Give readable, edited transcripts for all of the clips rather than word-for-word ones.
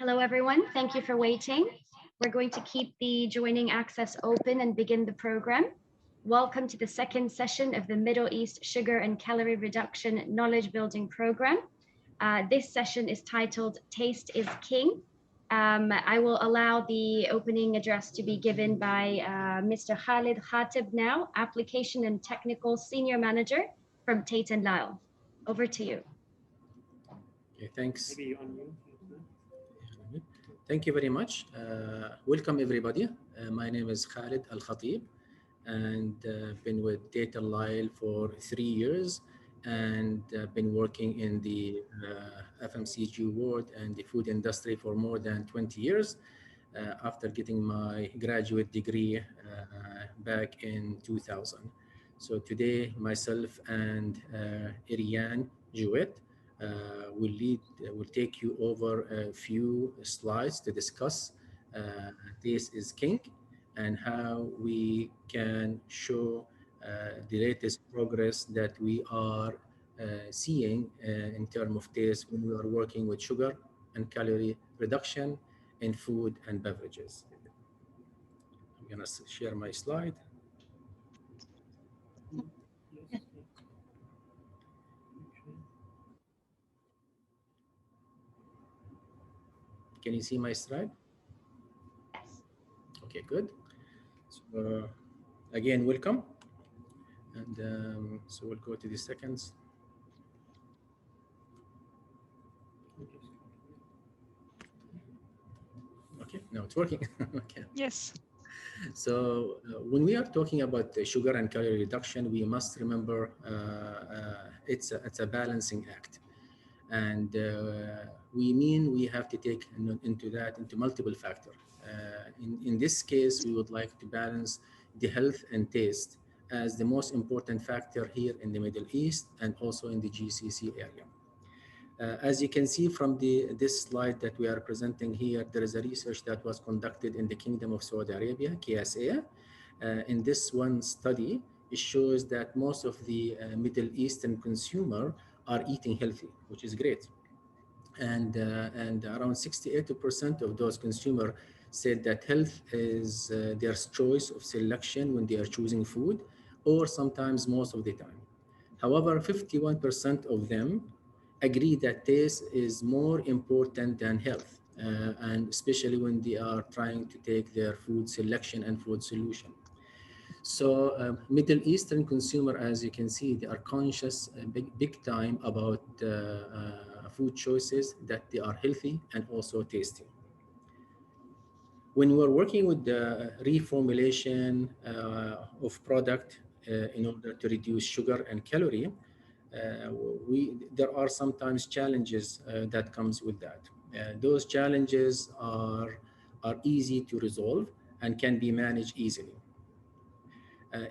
Hello, everyone. Thank you for waiting. We're going to keep the joining access open and begin the program. Welcome to the second session of the Middle East Sugar and Calorie Reduction Knowledge Building Program. This session is titled Taste is King. I will allow the opening address to be given by Mr. Khaled Khatib now, Application and Technical Senior Manager from Tate and Lyle. Over to you. Okay, thanks. Thank you very much. Welcome everybody. My name is Khaled Khatib and been with Tate and Lyle for 3 years and been working in the FMCG world and the food industry for more than 20 years after getting my graduate degree back in 2000. So today myself and Ariane Jouette will take you over a few slides to discuss Taste is King and how we can show the latest progress that we are seeing in terms of taste when we are working with sugar and calorie reduction in food and beverages. I'm gonna share my slide. Can you see my slide? Yes. Okay, good. So again, welcome. And so we'll go to the seconds. Okay, now it's working. Okay. Yes. So when we are talking about the sugar and calorie reduction, we must remember it's a balancing act. And we have to take into multiple factors. In this case, we would like to balance the health and taste as the most important factor here in the Middle East and also in the GCC area. As you can see from this slide that we are presenting here, there is a research that was conducted in the Kingdom of Saudi Arabia, KSA. In this one study, it shows that most of the Middle Eastern consumer are eating healthy, which is great. And around 68% of those consumers said that health is their choice of selection when they are choosing food, or sometimes most of the time. However, 51% of them agree that taste is more important than health, and especially when they are trying to take their food selection and food solution. So Middle Eastern consumer, as you can see, they are conscious big time about food choices that they are healthy and also tasty. When we are working with the reformulation of product in order to reduce sugar and calorie, there are sometimes challenges that comes with that. Those challenges are easy to resolve and can be managed easily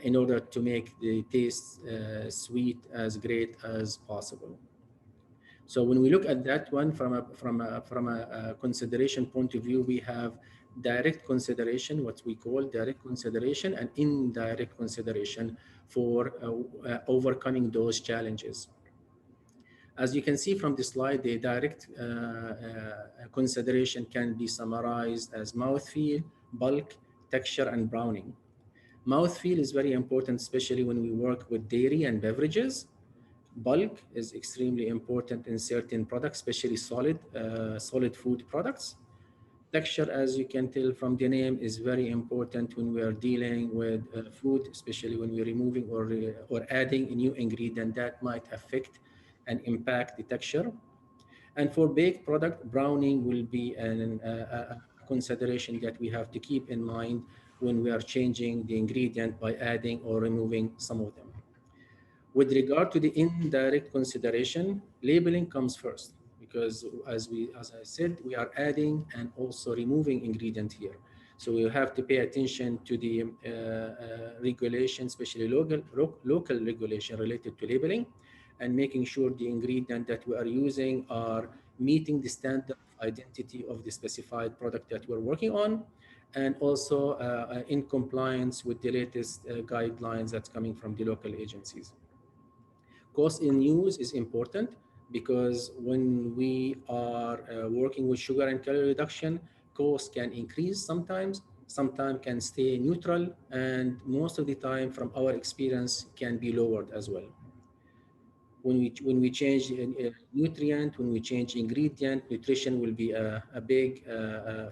in order to make the taste sweet as great as possible. So when we look at that one from a consideration point of view, we have direct consideration, what we call direct consideration, and indirect consideration for overcoming those challenges. As you can see from the slide, the direct consideration can be summarized as mouthfeel, bulk, texture, and browning. Mouthfeel is very important, especially when we work with dairy and beverages. Bulk is extremely important in certain products, especially solid food products. Texture, as you can tell from the name, is very important when we are dealing with food, especially when we're removing or adding a new ingredient that might affect and impact the texture. And for baked product, browning will be a consideration that we have to keep in mind when we are changing the ingredient by adding or removing some of them. With regard to the indirect consideration, labeling comes first, because as I said, we are adding and also removing ingredient here. So we have to pay attention to the regulation, especially local regulation related to labeling, and making sure the ingredient that we are using are meeting the standard of identity of the specified product that we're working on, and also in compliance with the latest guidelines that's coming from the local agencies. Cost in use is important, because when we are working with sugar and calorie reduction, costs can increase sometimes can stay neutral, and most of the time from our experience can be lowered as well. When we change a nutrient, when we change ingredient, nutrition will be a big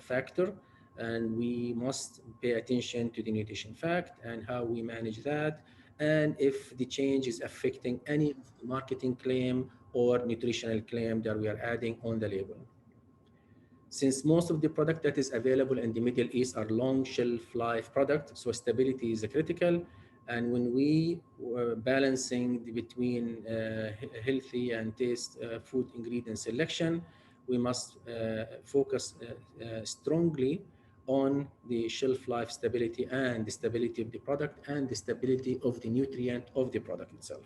factor, and we must pay attention to the nutrition fact and how we manage that, and if the change is affecting any marketing claim or nutritional claim that we are adding on the label. Since most of the product that is available in the Middle East are long shelf life product, so stability is critical. And when we were balancing between healthy and taste food ingredient selection, we must focus strongly on the shelf life stability and the stability of the product and the stability of the nutrient of the product itself.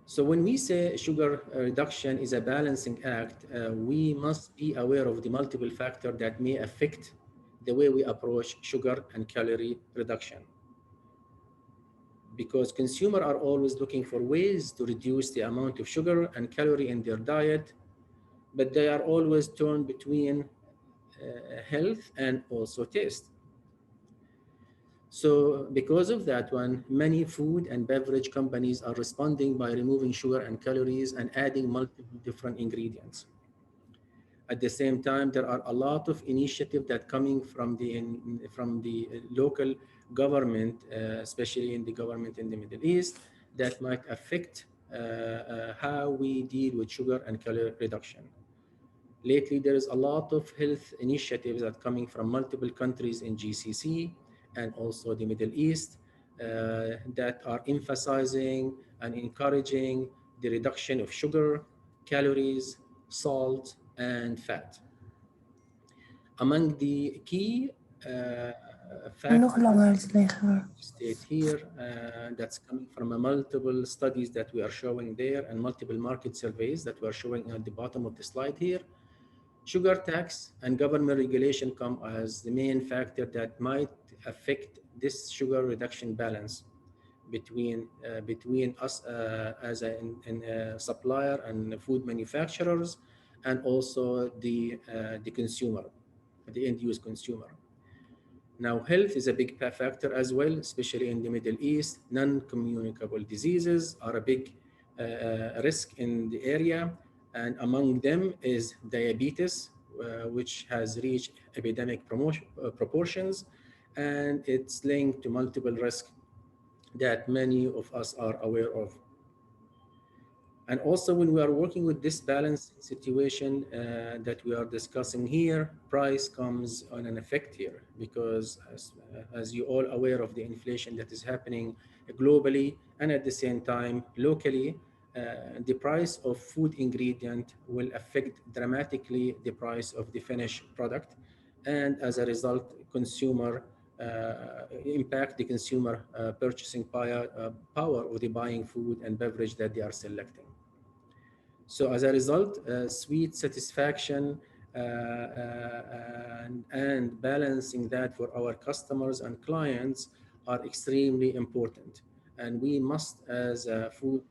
So when we say sugar reduction is a balancing act, we must be aware of the multiple factors that may affect the way we approach sugar and calorie reduction. Because consumers are always looking for ways to reduce the amount of sugar and calorie in their diet, but they are always torn between health and also taste. So because of that one, many food and beverage companies are responding by removing sugar and calories and adding multiple different ingredients. At the same time, there are a lot of initiatives that coming from the local government, especially in the government in the Middle East, that might affect how we deal with sugar and calorie reduction. Lately, there is a lot of health initiatives that coming from multiple countries in GCC and also the Middle East that are emphasizing and encouraging the reduction of sugar, calories, salt, and fat. Among the key factors state here that's coming from multiple studies that we are showing there and multiple market surveys that we are showing at the bottom of the slide here. Sugar tax and government regulation come as the main factor that might affect this sugar reduction balance between us as a supplier and food manufacturers, and also the consumer, the end-use consumer. Now, health is a big factor as well, especially in the Middle East. Non-communicable diseases are a big risk in the area. And among them is diabetes, which has reached epidemic proportions, and it's linked to multiple risks that many of us are aware of. And also when we are working with this balanced situation that we are discussing here, price comes on an effect here, because as you all aware of the inflation that is happening globally and at the same time locally, the price of food ingredient will affect dramatically the price of the finished product, and as a result impact the consumer purchasing power of the buying food and beverage that they are selecting. So as a result, sweet satisfaction and balancing that for our customers and clients are extremely important. And we must, as a food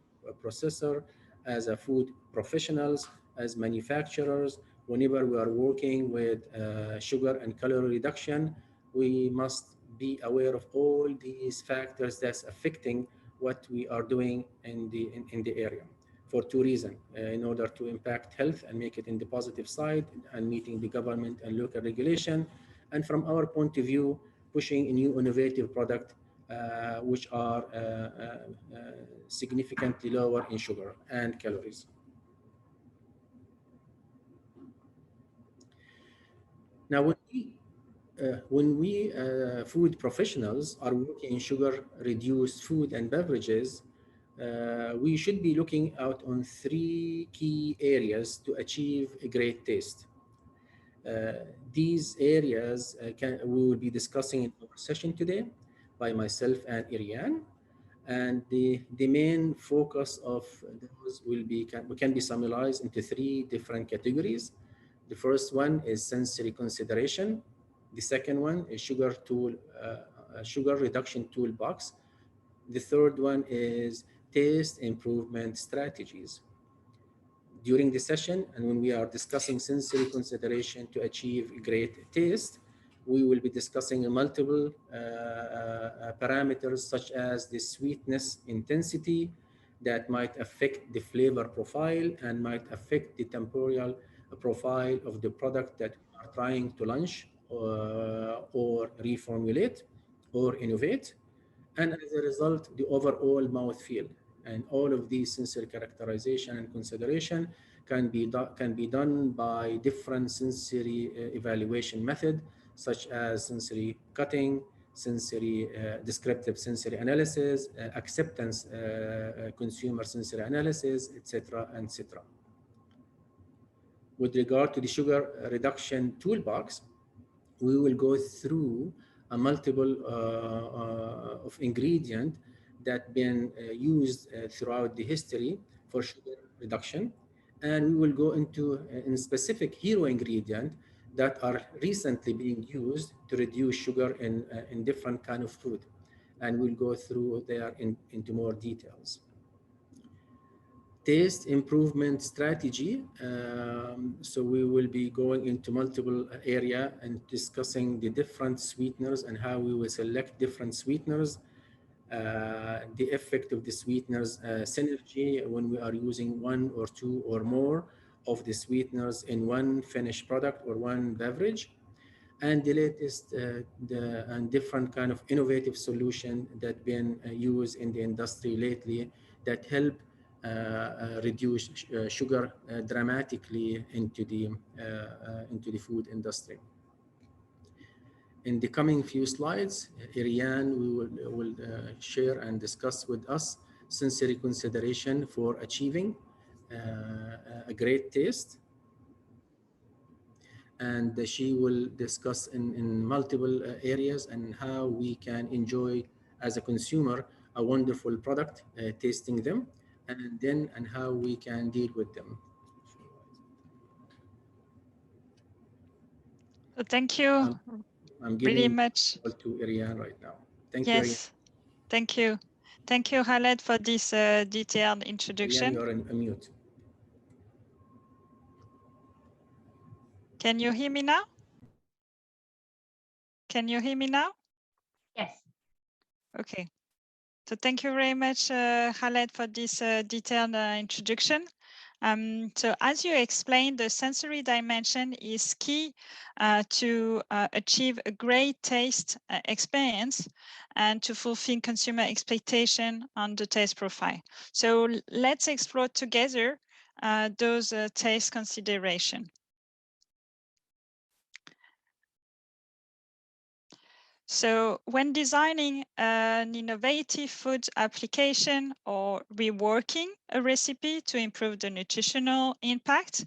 processor, as a food professionals, as manufacturers, whenever we are working with sugar and calorie reduction, we must be aware of all these factors that's affecting what we are doing in the area, for two reasons: in order to impact health and make it in the positive side and meeting the government and local regulation, and from our point of view, pushing a new innovative product which are significantly lower in sugar and calories. Now, when we food professionals are working in sugar-reduced food and beverages, we should be looking out on three key areas to achieve a great taste. These areas we will be discussing in our session today by myself and Ariane. And the main focus of those can be summarized into three different categories. The first one is sensory consideration. The second one is sugar reduction toolbox, The third one is taste improvement strategies. During the session, and when we are discussing sensory consideration to achieve great taste, we will be discussing multiple parameters such as the sweetness intensity that might affect the flavor profile and might affect the temporal profile of the product that we are trying to launch or reformulate or innovate. And as a result, the overall mouthfeel. And all of these sensory characterization and consideration can be done by different sensory evaluation method, such as sensory cutting, sensory descriptive sensory analysis, acceptance consumer sensory analysis, etc., etc. With regard to the sugar reduction toolbox, we will go through a multiple of ingredient that been used throughout the history for sugar reduction, and we will go into in specific hero ingredient that are recently being used to reduce sugar in different kind of food, and we'll go through there into more details. Taste improvement strategy. So we will be going into multiple area and discussing the different sweeteners and how we will select different sweeteners, the effect of the sweeteners synergy when we are using one or two or more of the sweeteners in one finished product or one beverage, and the latest and different kind of innovative solution that been used in the industry lately that help reduce sugar dramatically into the food industry. In the coming few slides, Ariane will share and discuss with us sensory consideration for achieving a great taste. And she will discuss in multiple areas and how we can enjoy as a consumer a wonderful product, tasting them, and how we can deal with them. Thank you. I'm giving very much to Ariane right now. Thank you. Yes, thank you. Thank you, Khaled, for this detailed introduction. Ariane, you're on mute. Can you hear me now? Can you hear me now? Yes. Okay. So thank you very much, Khaled, for this detailed introduction. So as you explained, the sensory dimension is key to achieve a great taste experience and to fulfill consumer expectation on the taste profile. So let's explore together those taste considerations. So when designing an innovative food application or reworking a recipe to improve the nutritional impact,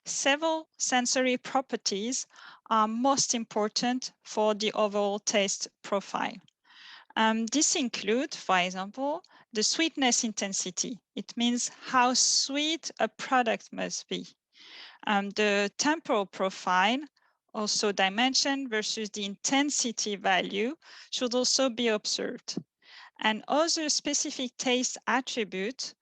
several sensory properties are most important for the overall taste profile. This includes, for example, the sweetness intensity. It means how sweet a product must be. The temporal profile, also dimension versus the intensity value, should also be observed. And other specific taste attributes,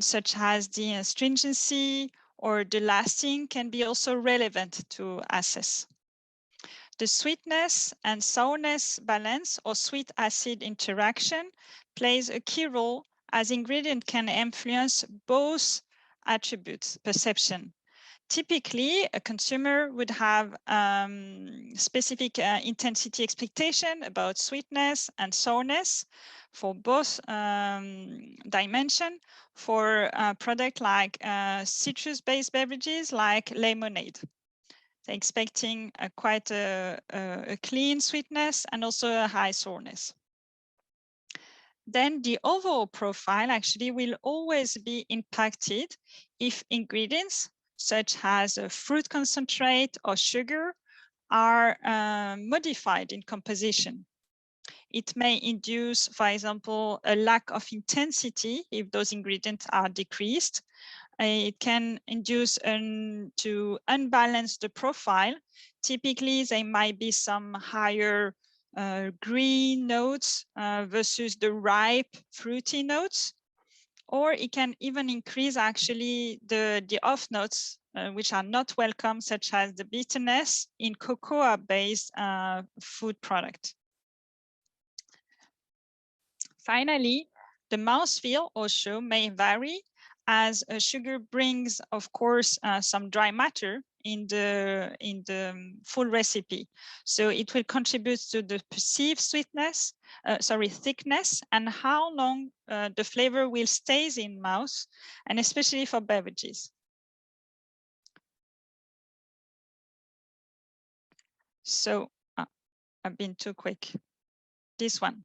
such as the astringency or the lasting, can be also relevant to assess. The sweetness and sourness balance or sweet acid interaction plays a key role as ingredient can influence both attributes perception. Typically, a consumer would have specific intensity expectation about sweetness and sourness for both dimension for a product like citrus-based beverages like lemonade. They're expecting quite a clean sweetness and also a high sourness. Then the overall profile actually will always be impacted if ingredients such as a fruit concentrate or sugar are modified in composition. It may induce, for example, a lack of intensity if those ingredients are decreased. It can induce to unbalance the profile. Typically, there might be some higher green notes versus the ripe fruity notes, or it can even increase actually the off notes which are not welcome, such as the bitterness in cocoa-based food product. Finally, the mouthfeel also may vary, as sugar brings, of course, some dry matter in the full recipe. So it will contribute to the perceived thickness, and how long the flavor will stay in mouth, and especially for beverages. So I've been too quick. This one.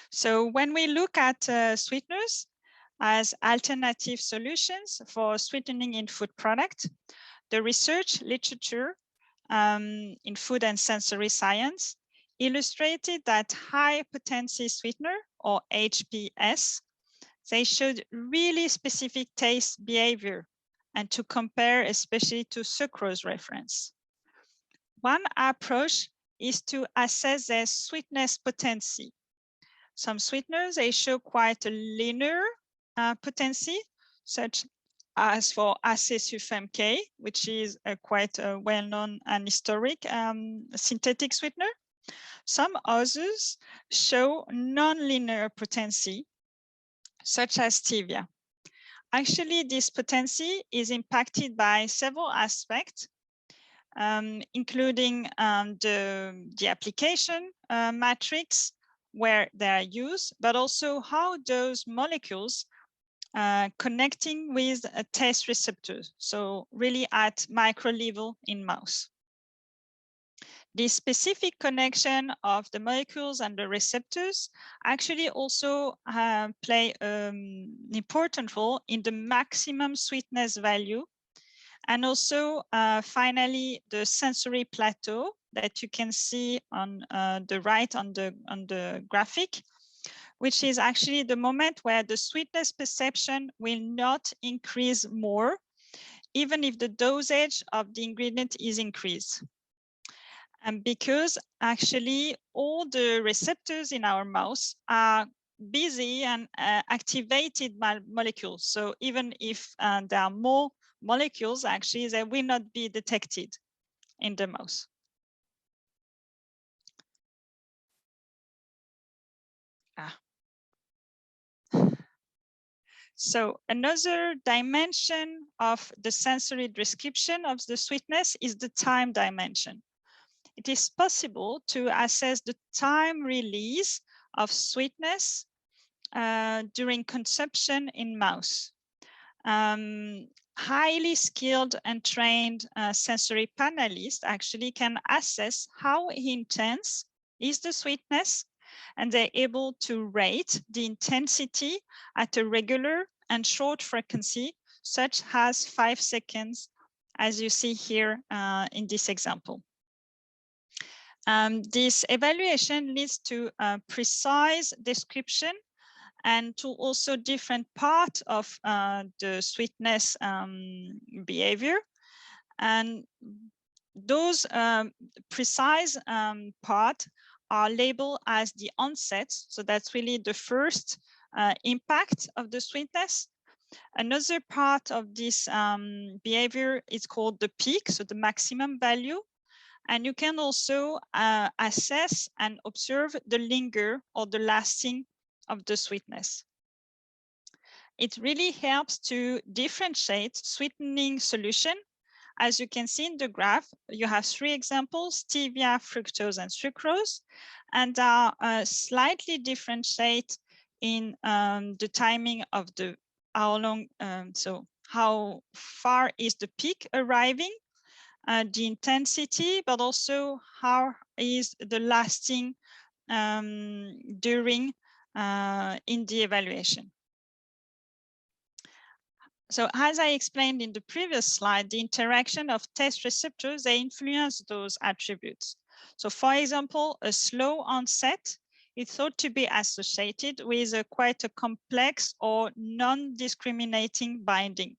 So when we look at sweeteners as alternative solutions for sweetening in food product, the research literature in food and sensory science illustrated that high potency sweetener, or HPS, they showed really specific taste behavior, and to compare especially to sucrose reference. One approach is to assess their sweetness potency. Some sweeteners, they show quite a linear potency, such as for FMK, which is a quite a well-known and historic synthetic sweetener. Some others show non-linear potency, such as stevia. Actually, this potency is impacted by several aspects, including the application matrix where they are used, but also how those molecules connecting with a taste receptors, so really at micro level in mouth. This specific connection of the molecules and the receptors actually also play an important role in the maximum sweetness value, and also finally the sensory plateau that you can see on the right on the graphic, which is actually the moment where the sweetness perception will not increase more, even if the dosage of the ingredient is increased. And because actually all the receptors in our mouth are busy and activated molecules. So even if there are more molecules, actually they will not be detected in the mouth. So another dimension of the sensory description of the sweetness is the time dimension. It is possible to assess the time release of sweetness during consumption in mouth. Highly skilled and trained sensory panelists actually can assess how intense is the sweetness, and they're able to rate the intensity at a regular and short frequency, such as 5 seconds, as you see here in this example. This evaluation leads to a precise description and to also different part of the sweetness behavior. And those precise part are labeled as the onset. So that's really the first impact of the sweetness. Another part of this behavior is called the peak, so the maximum value. And you can also assess and observe the linger or the lasting of the sweetness. It really helps to differentiate sweetening solution. As you can see in the graph, you have 3 examples: stevia, fructose, and sucrose, and are slightly differentiate in the timing of the how long, so how far is the peak arriving, the intensity, but also how is the lasting during in the evaluation. So as I explained in the previous slide, the interaction of taste receptors, they influence those attributes. So for example, a slow onset is thought to be associated with quite a complex or non-discriminating binding.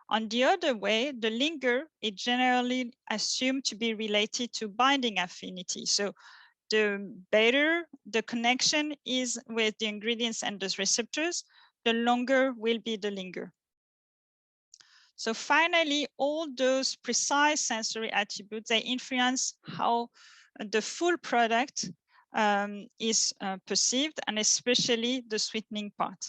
On the other way, the linker is generally assumed to be related to binding affinity. So the better the connection is with the ingredients and those receptors, the longer will be the linker. So finally, all those precise sensory attributes, they influence how the full product is perceived, and especially the sweetening part.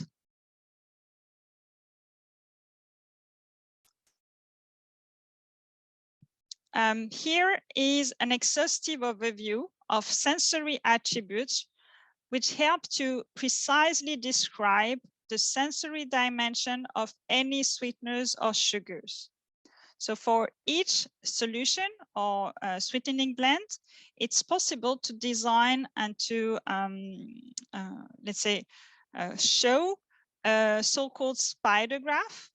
Here is an exhaustive overview of sensory attributes which help to precisely describe the sensory dimension of any sweeteners or sugars. So for each solution or sweetening blend, it's possible to design and to, let's say, show a so-called spider graph,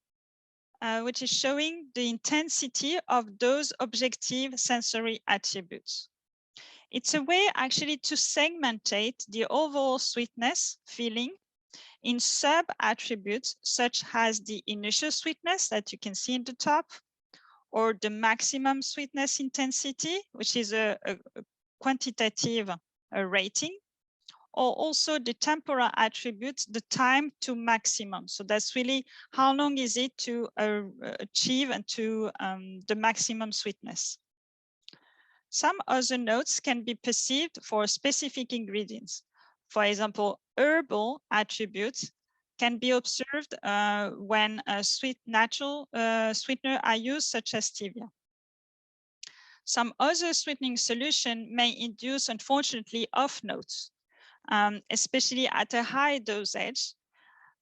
which is showing the intensity of those objective sensory attributes. It's a way actually to segmentate the overall sweetness feeling in sub-attributes such as the initial sweetness that you can see in the top, or the maximum sweetness intensity, which is a quantitative rating, or also the temporal attributes, the time to maximum. So that's really how long is it to achieve and to the maximum sweetness. Some other notes can be perceived for specific ingredients. For example, herbal attributes can be observed when natural sweeteners are used, such as stevia. Some other sweetening solution may induce, unfortunately, off notes, especially at a high dosage.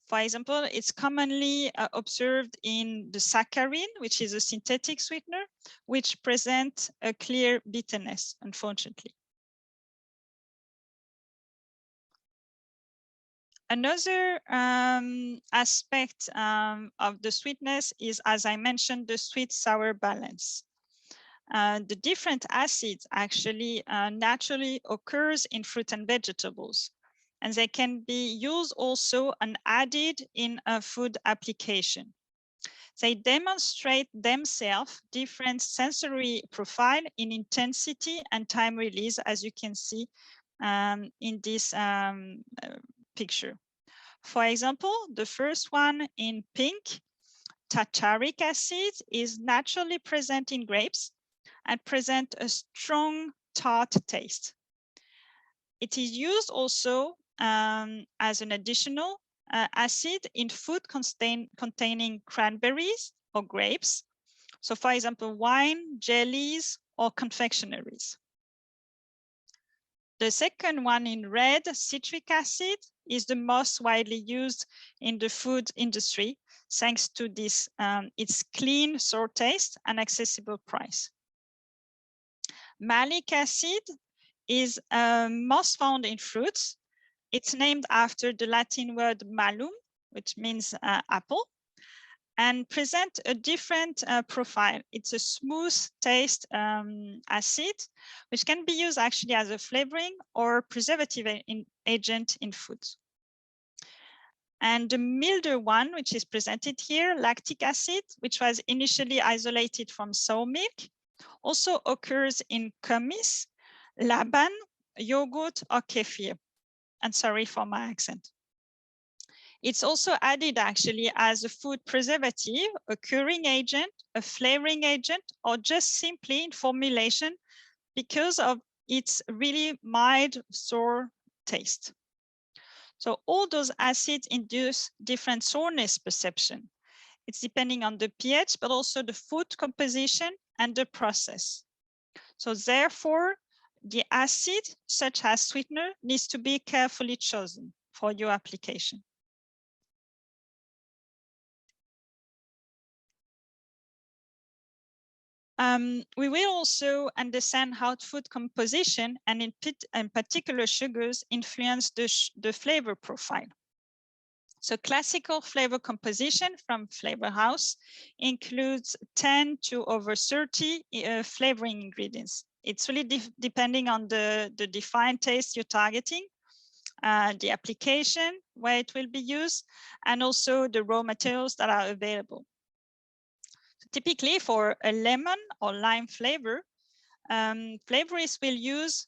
For example, it's commonly observed in the saccharin, which is a synthetic sweetener, which present a clear bitterness, unfortunately. Another aspect of the sweetness is, as I mentioned, the sweet-sour balance. The different acids actually naturally occurs in fruit and vegetables, and they can be used also and added in a food application. They demonstrate themselves different sensory profile in intensity and time release, as you can see in this picture. For example, the first one in pink, tartaric acid, is naturally present in grapes and present a strong tart taste. It is used also as an additional acid in food containing cranberries or grapes. So for example, wine, jellies, or confectionaries. The second one in red, citric acid, is the most widely used in the food industry, thanks to this its clean, sour taste and accessible price. Malic acid is most found in fruits. It's named after the Latin word malum, which means apple, and present a different profile. It's a smooth taste acid, which can be used actually as a flavoring or preservative agent in foods. And the milder one, which is presented here, lactic acid, which was initially isolated from sour milk, also occurs in kumis, laban, yogurt, or kefir. And sorry for my accent. It's also added actually as a food preservative, a curing agent, a flavoring agent, or just simply in formulation because of its really mild sour taste. So all those acids induce different sourness perception. It's depending on the pH, but also the food composition and the process. So therefore, the acid, such as sweetener, needs to be carefully chosen for your application. We will also understand how food composition and in particular sugars influence the flavor profile. So classical flavor composition from Flavor House includes 10 to over 30 flavoring ingredients. It's really depending on the defined taste you're targeting, the application, where it will be used, and also the raw materials that are available. Typically for a lemon or lime flavor, flavorists will use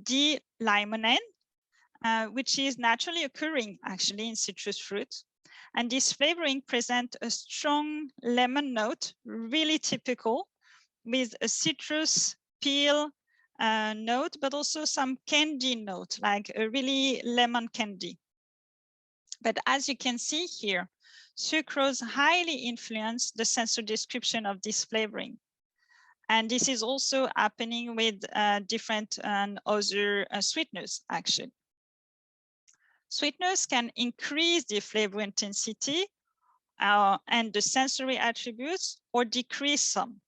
D-limonene, which is naturally occurring actually in citrus fruit. And this flavoring presents a strong lemon note, really typical, with a citrus peel note, but also some candy note, like a really lemon candy. But as you can see here, sucrose highly influence the sensory description of this flavoring. And this is also happening with different other sweeteners, actually. Sweeteners can increase the flavor intensity and the sensory attributes, or decrease some.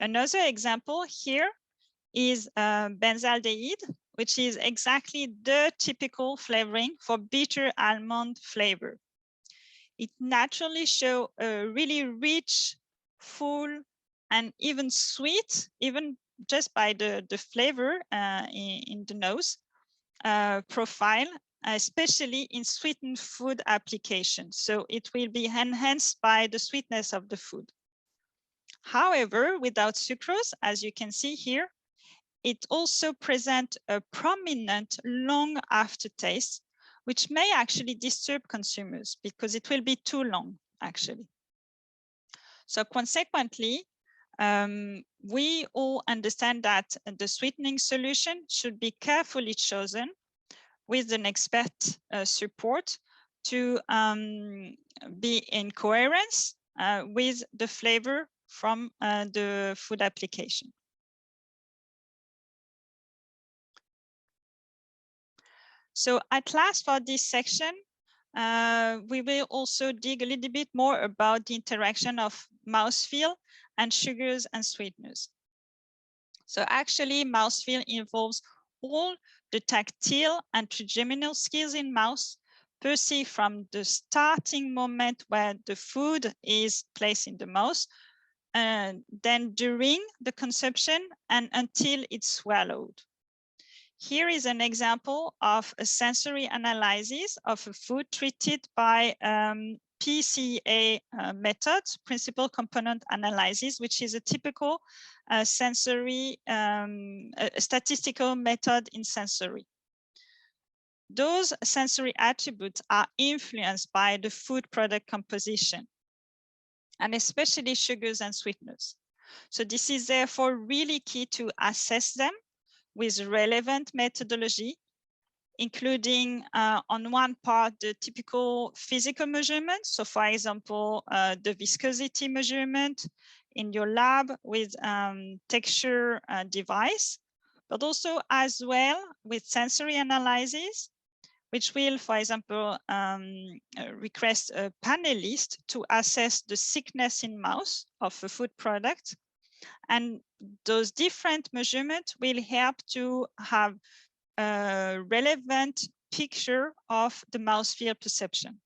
Another example here is benzaldehyde, which is exactly the typical flavoring for bitter almond flavor. It naturally shows a really rich, full, and even sweet, even just by the flavor in the nose profile, especially in sweetened food applications. So it will be enhanced by the sweetness of the food. However, without sucrose, as you can see here, it also presents a prominent long aftertaste, which may actually disturb consumers because it will be too long, actually. So consequently, we all understand that the sweetening solution should be carefully chosen with an expert support to be in coherence with the flavor from the food application. So at last for this section, we will also dig a little bit more about the interaction of mouthfeel and sugars and sweeteners. So actually mouthfeel involves all the tactile and trigeminal skills in mouth perceived from the starting moment where the food is placed in the mouth, and then during the consumption and until it's swallowed. Here is an example of a sensory analysis of a food treated by PCA method, principal component analysis, which is a typical sensory statistical method in sensory. Those sensory attributes are influenced by the food product composition, and especially sugars and sweeteners. So this is therefore really key to assess them with relevant methodology, including on one part, the typical physical measurements. So for example, the viscosity measurement in your lab with texture device, but also as well with sensory analysis, which will, for example, request a panelist to assess the thickness in mouth of a food product. And those different measurements will help to have a relevant picture of the mouthfeel perception.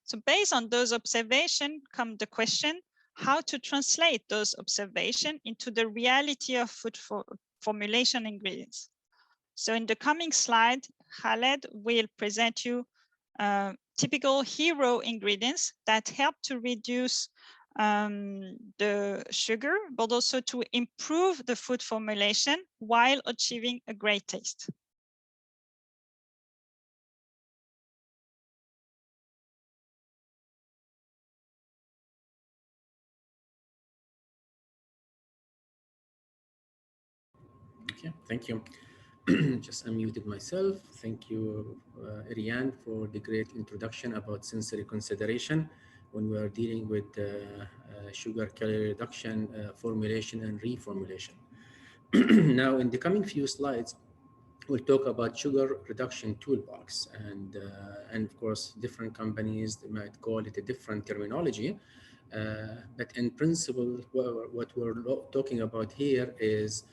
So based on those observations come the question, how to translate those observations into the reality of food formulation ingredients. So in the coming slide, Khaled will present you typical hero ingredients that help to reduce the sugar, but also to improve the food formulation while achieving a great taste. Okay, thank you. Just unmuted myself. Thank you, Ariane, for the great introduction about sensory consideration when we are dealing with sugar calorie reduction, formulation and reformulation. Now, in the coming few slides, we'll talk about sugar reduction toolbox, and of course, different companies might call it a different terminology, but in principle, what we're talking about here is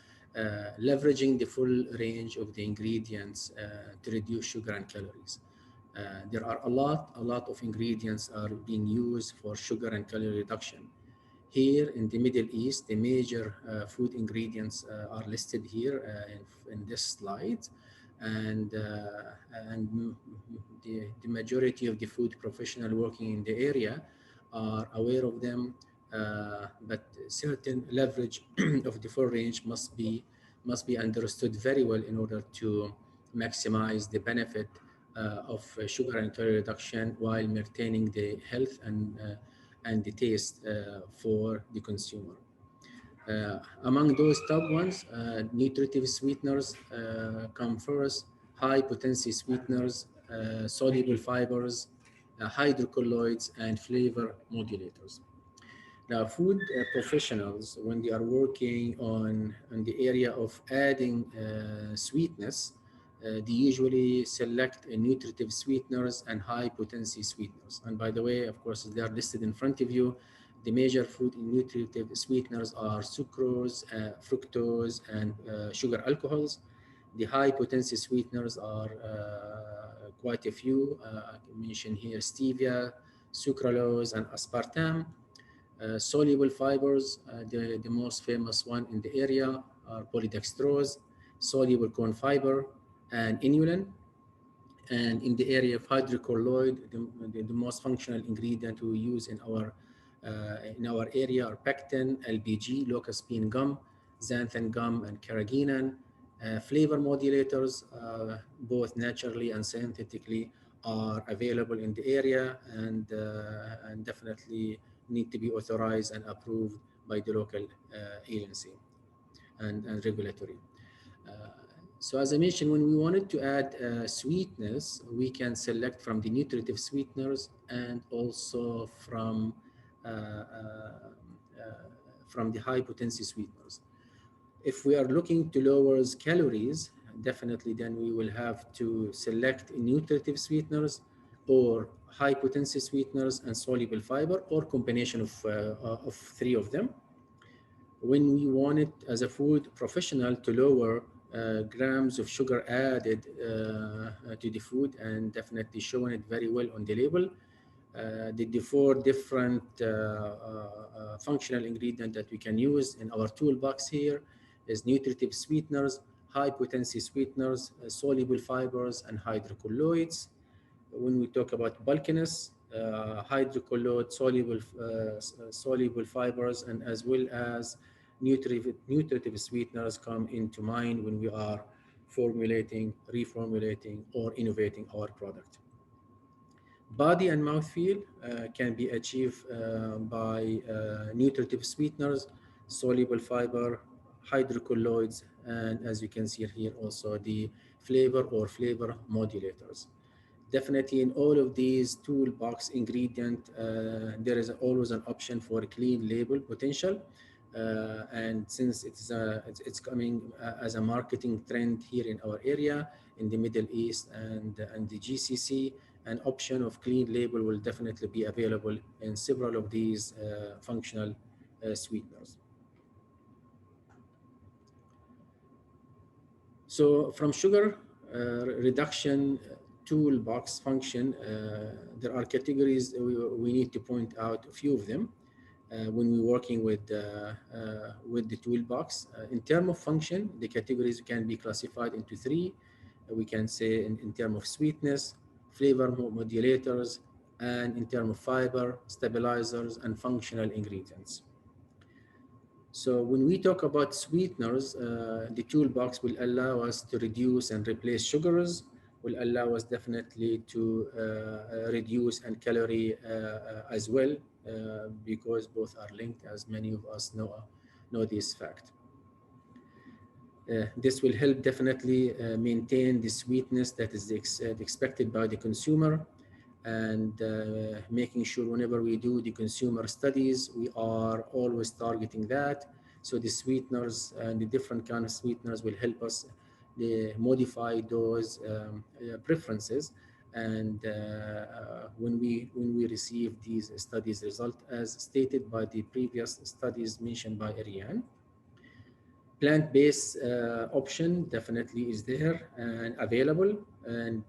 leveraging the full range of the ingredients to reduce sugar and calories. There are a lot of ingredients are being used for sugar and calorie reduction. Here in the Middle East, the major food ingredients are listed here in this slide, and the majority of the food professionals working in the area are aware of them, but certain leverage of the full range must be understood very well in order to maximize the benefit of sugar and calorie reduction while maintaining the health and the taste for the consumer. Among those top ones, nutritive sweeteners come first, high potency sweeteners, soluble fibers, hydrocolloids, and flavor modulators. Now, food professionals, when they are working on the area of adding sweetness, they usually select nutritive sweeteners and high potency sweeteners. And by the way, of course, they are listed in front of you. The major food nutritive sweeteners are sucrose, fructose, and sugar alcohols. The high potency sweeteners are quite a few. I can mention here stevia, sucralose, and aspartame. Soluble fibers, the most famous one in the area are polydextrose, soluble corn fiber, and inulin. And in the area of hydrocolloid, the most functional ingredient we use in our area are pectin, LPG, locust bean gum, xanthan gum, and carrageenan. Flavor modulators, both naturally and synthetically, are available in the area and definitely need to be authorized and approved by the local agency and regulatory. So as I mentioned, when we wanted to add sweetness, we can select from the nutritive sweeteners and also from the high potency sweeteners. If we are looking to lower calories, definitely then we will have to select nutritive sweeteners or high potency sweeteners and soluble fiber, or combination of three of them. When we want it as a food professional to lower grams of sugar added to the food, and definitely showing it very well on the label, the four different functional ingredients that we can use in our toolbox here is nutritive sweeteners, high potency sweeteners, soluble fibers, and hydrocolloids. When we talk about bulkiness, hydrocolloid, soluble fibers, and as well as nutritive sweeteners come into mind when we are formulating, reformulating, or innovating our product. Body and mouthfeel can be achieved by nutritive sweeteners, soluble fiber, hydrocolloids, and as you can see here also the flavor or flavor modulators. Definitely in all of these toolbox ingredient, there is always an option for clean label potential. And since it's coming as a marketing trend here in our area, in the Middle East and the GCC, an option of clean label will definitely be available in several of these functional sweeteners. So from sugar reduction toolbox function, there are categories we need to point out a few of them when we're working with the toolbox. In terms of function, the categories can be classified into three. We can say in terms of sweetness, flavor modulators, and in terms of fiber, stabilizers, and functional ingredients. So when we talk about sweeteners, the toolbox will allow us to reduce and replace sugars, will allow us definitely to reduce and calorie as well, because both are linked, as many of us know this fact. This will help definitely maintain the sweetness that is expected by the consumer, and making sure whenever we do the consumer studies, we are always targeting that. So the sweeteners and the different kind of sweeteners will help us modify those preferences. And when we receive these studies result, as stated by the previous studies mentioned by Ariane, plant-based option definitely is there and available, and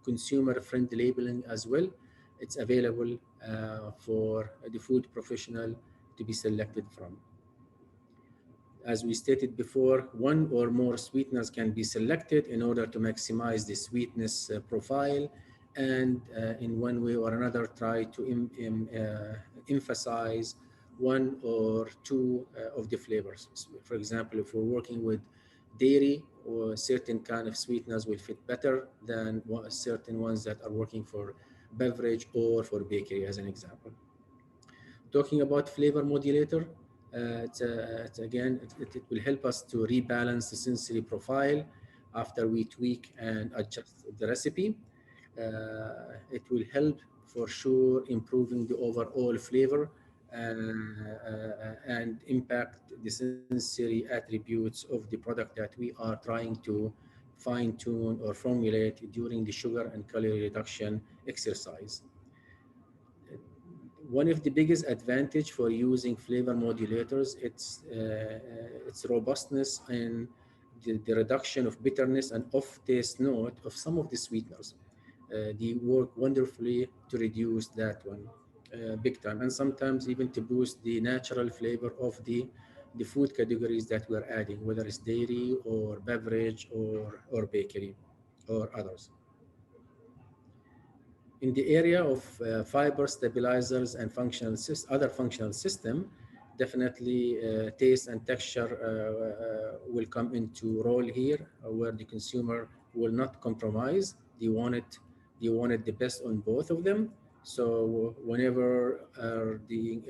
consumer-friendly labeling as well. It's available for the food professional to be selected from. As we stated before, one or more sweeteners can be selected in order to maximize the sweetness profile and in one way or another try to emphasize one or two of the flavors. So for example, if we're working with dairy, or certain kind of sweeteners will fit better than certain ones that are working for beverage or for bakery, as an example. Talking about flavor modulator, it will help us to rebalance the sensory profile after we tweak and adjust the recipe. It will help for sure improving the overall flavor and impact the sensory attributes of the product that we are trying to fine tune or formulate during the sugar and calorie reduction exercise. One of the biggest advantage for using flavor modulators, its robustness and the reduction of bitterness and off-taste note of some of the sweeteners. They work wonderfully to reduce that one big time, and sometimes even to boost the natural flavor of the food categories that we're adding, whether it's dairy or beverage or bakery or others. In the area of fiber stabilizers and other functional system, definitely taste and texture will come into role here, where the consumer will not compromise. They want it the best on both of them. So whenever the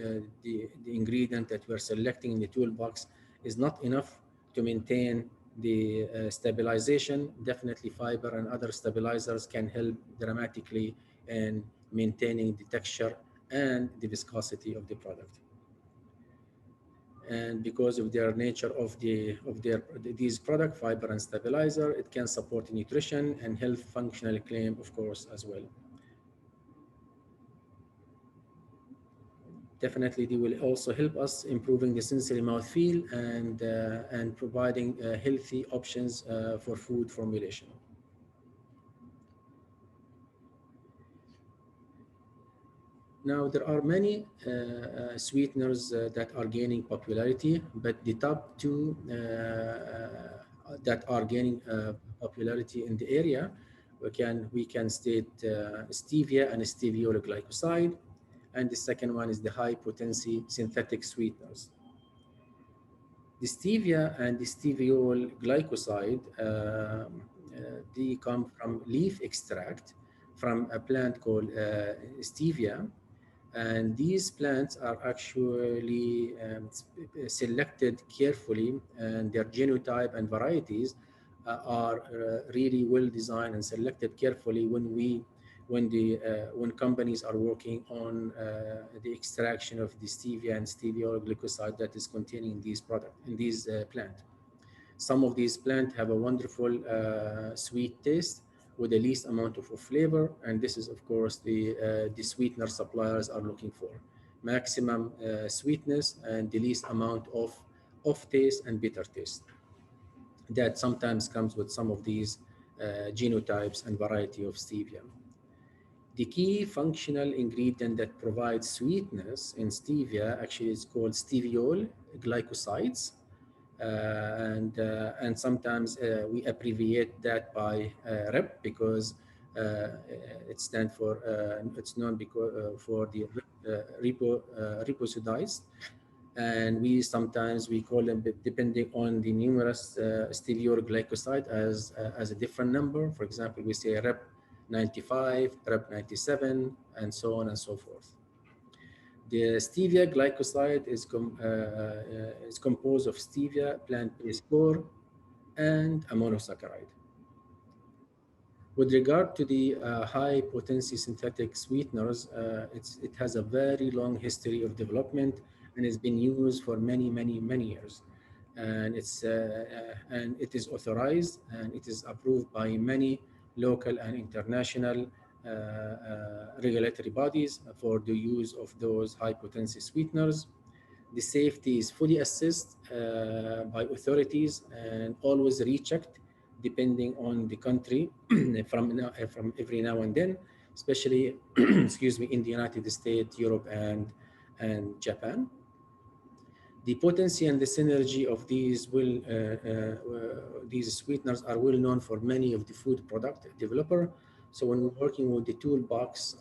ingredient that we're selecting in the toolbox is not enough to maintain the stabilization, definitely fiber and other stabilizers can help dramatically in maintaining the texture and the viscosity of the product. And because of their nature of these product, fiber and stabilizer, it can support nutrition and health functional claim, of course, as well. Definitely, they will also help us improving the sensory mouthfeel and providing healthy options for food formulation. Now, there are many sweeteners that are gaining popularity, but the top two that are gaining popularity in the area, we can state stevia and steviol glycoside, and the second one is the high potency synthetic sweeteners. The stevia and the steviol glycoside, they come from leaf extract from a plant called stevia. And these plants are actually selected carefully, and their genotype and varieties are really well designed and selected carefully when companies are working on the extraction of the stevia and steviol glycoside that is containing in these plants. Some of these plants have a wonderful sweet taste with the least amount of flavor, and this is of course the sweetener suppliers are looking for. Maximum sweetness and the least amount of taste and bitter taste. That sometimes comes with some of these genotypes and variety of stevia. The key functional ingredient that provides sweetness in stevia actually is called steviol glycosides. And sometimes we abbreviate that by REP because it stands for it's known for the ribosidized, and we sometimes call them, depending on the numerous steviol glycoside, as a different number. For example, we say REP 95, REP 97, and so on and so forth. The stevia glycoside is composed of stevia, plant-based core, and a monosaccharide. With regard to the high-potency synthetic sweeteners, it has a very long history of development and has been used for many years. And it is authorized and it is approved by many local and international regulatory bodies for the use of those high-potency sweeteners. The safety is fully assessed by authorities and always rechecked depending on the country from every now and then, especially excuse me, in the United States, Europe, and Japan. The potency and the synergy of these sweeteners are well known for many of the food product developer. So when we're working with the toolbox,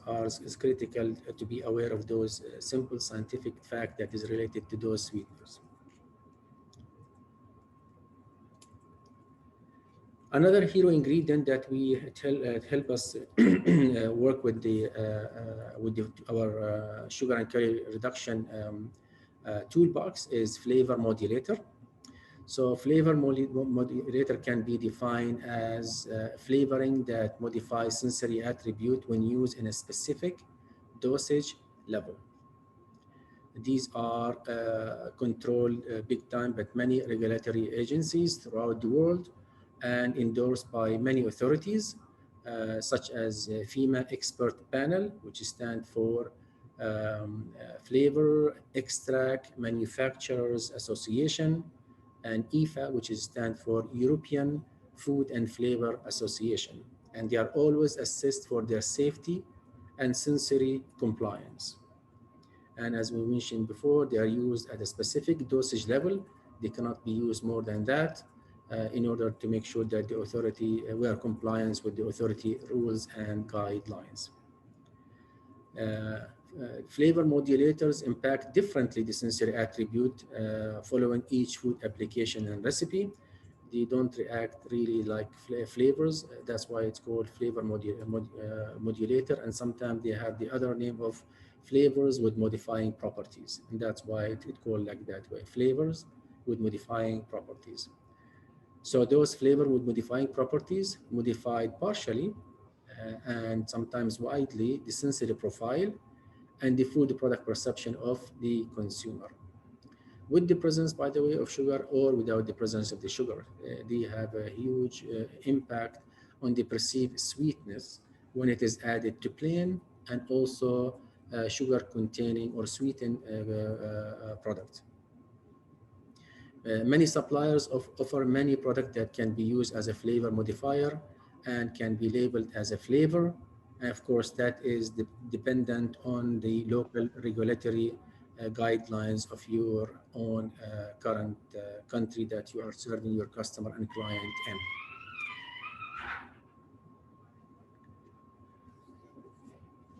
it's critical to be aware of those simple scientific fact that is related to those sweeteners. Another hero ingredient that we help us work with our sugar and calorie reduction toolbox is flavor modulator. So flavor modulator can be defined as flavoring that modifies sensory attribute when used in a specific dosage level. These are controlled big time by many regulatory agencies throughout the world and endorsed by many authorities, such as FEMA Expert Panel, which stands for Flavor Extract Manufacturers Association, and EFA, which stands for European Food and Flavor Association. And they are always assessed for their safety and sensory compliance. And as we mentioned before, they are used at a specific dosage level. They cannot be used more than that in order to make sure that the authority, we are compliant with the authority rules and guidelines. Flavor modulators impact differently the sensory attribute following each food application and recipe. They don't react really like flavors. That's why it's called flavor modulator. And sometimes they have the other name of flavors with modifying properties. And that's why it's called like that way, flavors with modifying properties. So those flavor with modifying properties modified partially and sometimes widely the sensory profile and the food product perception of the consumer. With the presence, by the way, of sugar or without the presence of the sugar, they have a huge impact on the perceived sweetness when it is added to plain and also sugar containing or sweetened products. Many suppliers offer many products that can be used as a flavor modifier and can be labeled as a flavor. And of course, that is dependent on the local regulatory guidelines of your own current country that you are serving your customer and client in.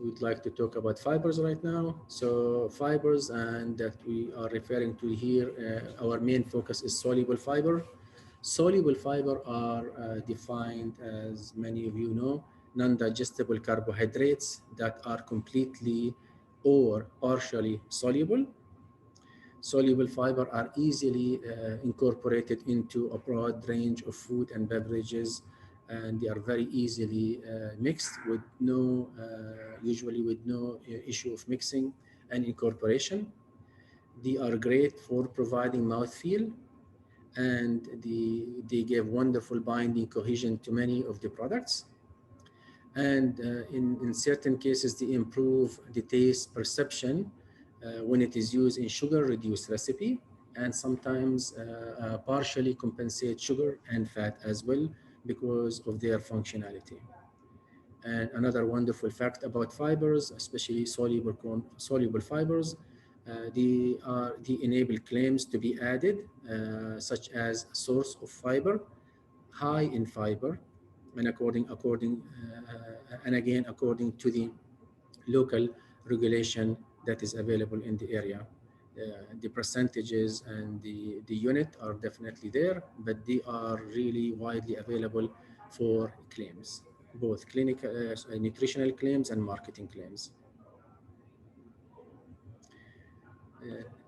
We'd like to talk about fibers right now. So fibers, and that we are referring to here, our main focus is soluble fiber. Soluble fiber are defined, as many of you know, non-digestible carbohydrates that are completely or partially soluble. Soluble fiber are easily incorporated into a broad range of food and beverages, and they are very easily mixed with no, usually with no issue of mixing and incorporation. They are great for providing mouthfeel, and they give wonderful binding cohesion to many of the products. And in certain cases, they improve the taste perception when it is used in sugar-reduced recipe, and sometimes partially compensate sugar and fat as well because of their functionality. And another wonderful fact about fibers, especially soluble fibers, they enable claims to be added, such as source of fiber, high in fiber, and according to the local regulation that is available in the area. The percentages and the unit are definitely there, but they are really widely available for claims, both clinical, nutritional claims and marketing claims.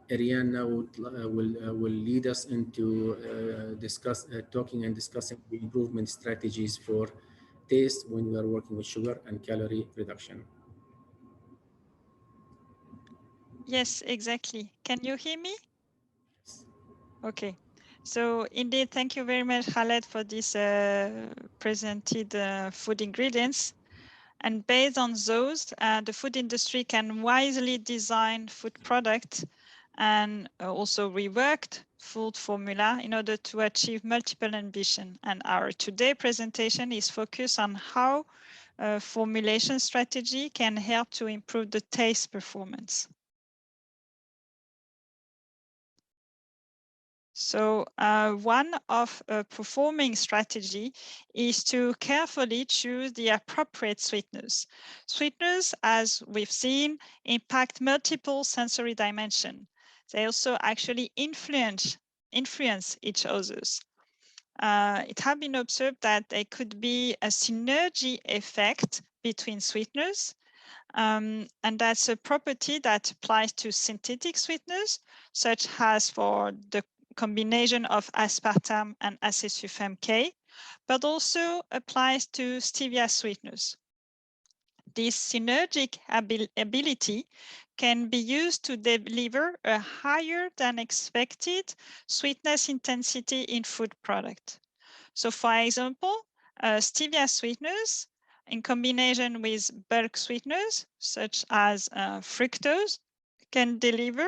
Ariane now will lead us into talking and discussing the improvement strategies for taste when we are working with sugar and calorie reduction. Yes, exactly. Can you hear me? Okay. So indeed, thank you very much, Khaled, for this presented food ingredients. And based on those, the food industry can wisely design food products and also reworked food formula in order to achieve multiple ambitions. And our today presentation is focused on how formulation strategy can help to improve the taste performance. So one of a performing strategy is to carefully choose the appropriate sweeteners. Sweeteners, as we've seen, impact multiple sensory dimensions. They also actually influence each other's. It has been observed that there could be a synergy effect between sweeteners, and that's a property that applies to synthetic sweeteners, such as for the combination of aspartame and FMK, but also applies to stevia sweeteners. This synergic ability can be used to deliver a higher than expected sweetness intensity in food product. So for example, stevia sweeteners in combination with bulk sweeteners, such as fructose, can deliver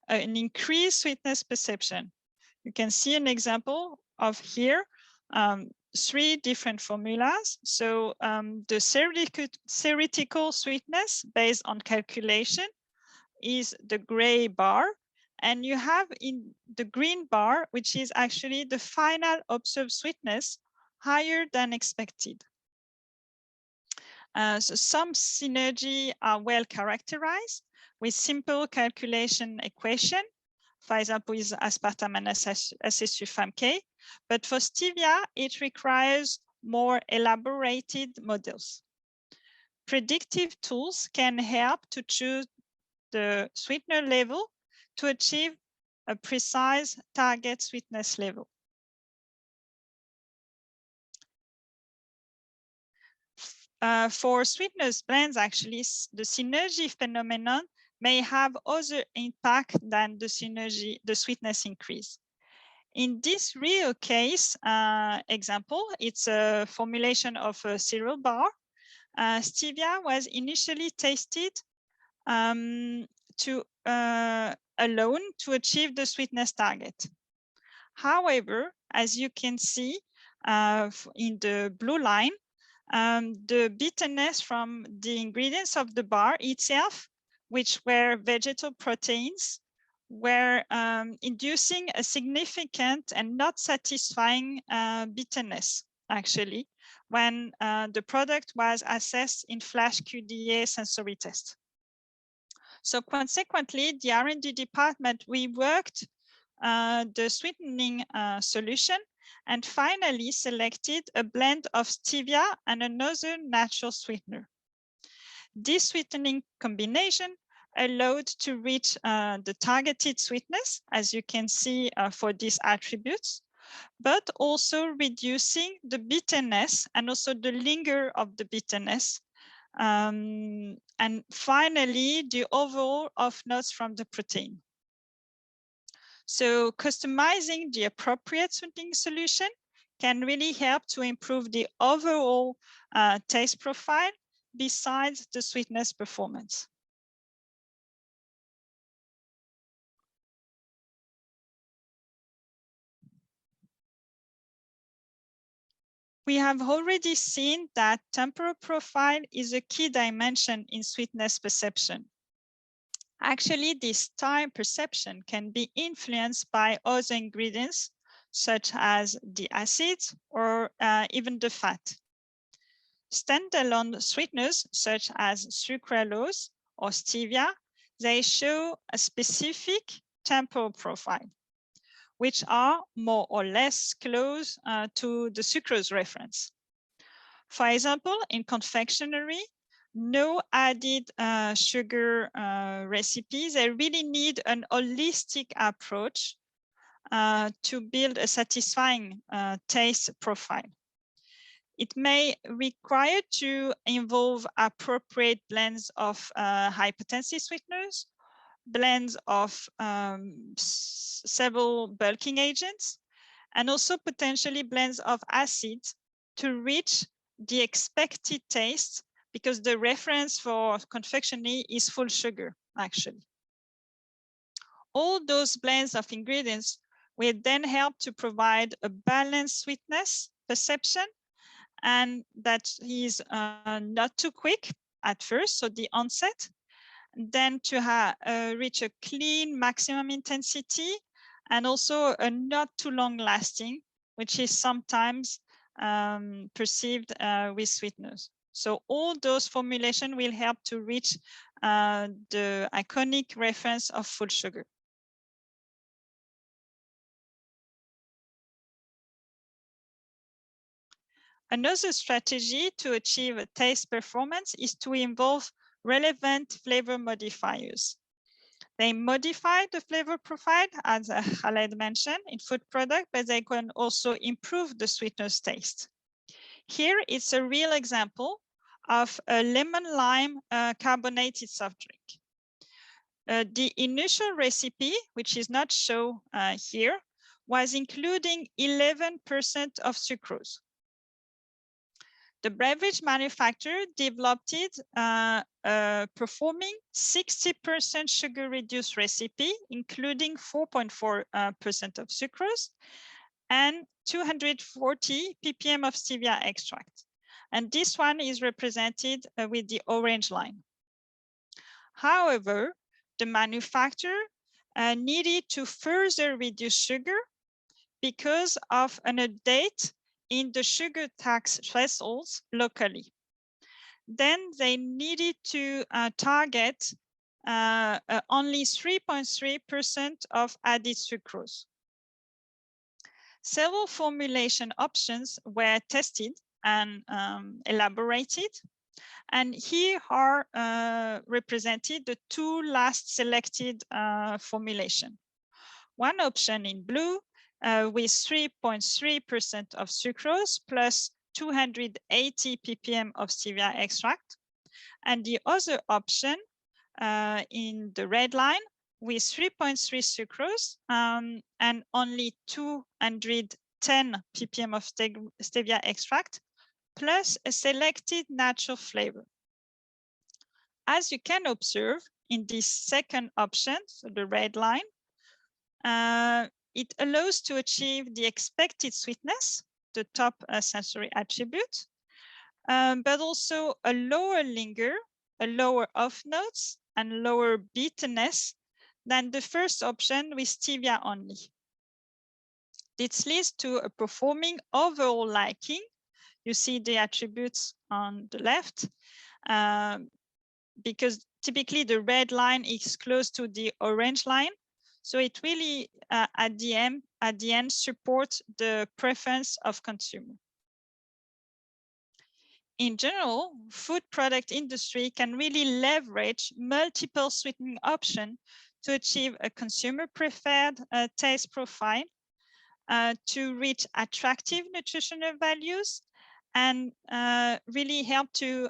an increased sweetness perception. You can see an example of here, 3 different formulas. So the theoretical sweetness based on calculation is the gray bar. And you have in the green bar, which is actually the final observed sweetness higher than expected. So some synergy are well characterized with simple calculation equation, for example, with aspartame and FMK. But for stevia, it requires more elaborated models. Predictive tools can help to choose the sweetener level to achieve a precise target sweetness level. For sweeteners blends, actually, the synergy phenomenon may have other impact than the sweetness increase. In this real case example, it's a formulation of a cereal bar. Stevia was initially tasted alone to achieve the sweetness target. However, as you can see in the blue line, the bitterness from the ingredients of the bar itself, which were vegetal proteins, were inducing a significant and not satisfying bitterness, actually, when the product was assessed in flash QDA sensory test. So consequently, the R&D department, we worked the sweetening solution and finally selected a blend of stevia and another natural sweetener. This sweetening combination allowed to reach the targeted sweetness, as you can see for these attributes, but also reducing the bitterness and also the linger of the bitterness. And finally, the overall off notes from the protein. So customizing the appropriate sweetening solution can really help to improve the overall taste profile besides the sweetness performance. We have already seen that temporal profile is a key dimension in sweetness perception. Actually, this time perception can be influenced by other ingredients, such as the acids or even the fat. Standalone sweeteners, such as sucralose or stevia, they show a specific temporal profile, which are more or less close to the sucrose reference. For example, in confectionery, no added sugar recipes. They really need an holistic approach to build a satisfying taste profile. It may require to involve appropriate blends of high potency sweeteners, blends of several bulking agents, and also potentially blends of acids to reach the expected taste, because the reference for confectionery is full sugar, actually. All those blends of ingredients will then help to provide a balanced sweetness perception, and that is not too quick at first, so the onset, then to reach a clean maximum intensity, and also a not too long lasting, which is sometimes perceived with sweeteners. So all those formulations will help to reach the iconic reference of full sugar. Another strategy to achieve a taste performance is to involve relevant flavor modifiers. They modify the flavor profile, as Khaled mentioned, in food product, but they can also improve the sweetener's taste. Here, it's a real example of a lemon-lime carbonated soft drink. The initial recipe, which is not shown here, was including 11% of sucrose. The beverage manufacturer developed it performing 60% sugar reduced recipe, including 4.4% of sucrose and 240 ppm of stevia extract. And this one is represented with the orange line. However, the manufacturer needed to further reduce sugar because of an update in the sugar tax thresholds locally. Then they needed to target only 3.3% of added sucrose. Several formulation options were tested and elaborated. And here are represented the two last selected formulation. One option in blue with 3.3% of sucrose plus 280 ppm of stevia extract. And the other option in the red line with 3.3 sucrose and only 210 ppm of stevia extract plus a selected natural flavor. As you can observe in this second option, so the red line, it allows to achieve the expected sweetness, the top sensory attribute, but also a lower linger, a lower off notes, and lower bitterness than the first option with stevia only. This leads to a performing overall liking. You see the attributes on the left, because typically the red line is close to the orange line. So it really, at the end, supports the preference of consumer. In general, food product industry can really leverage multiple sweetening options to achieve a consumer preferred taste profile, to reach attractive nutritional values, and really help to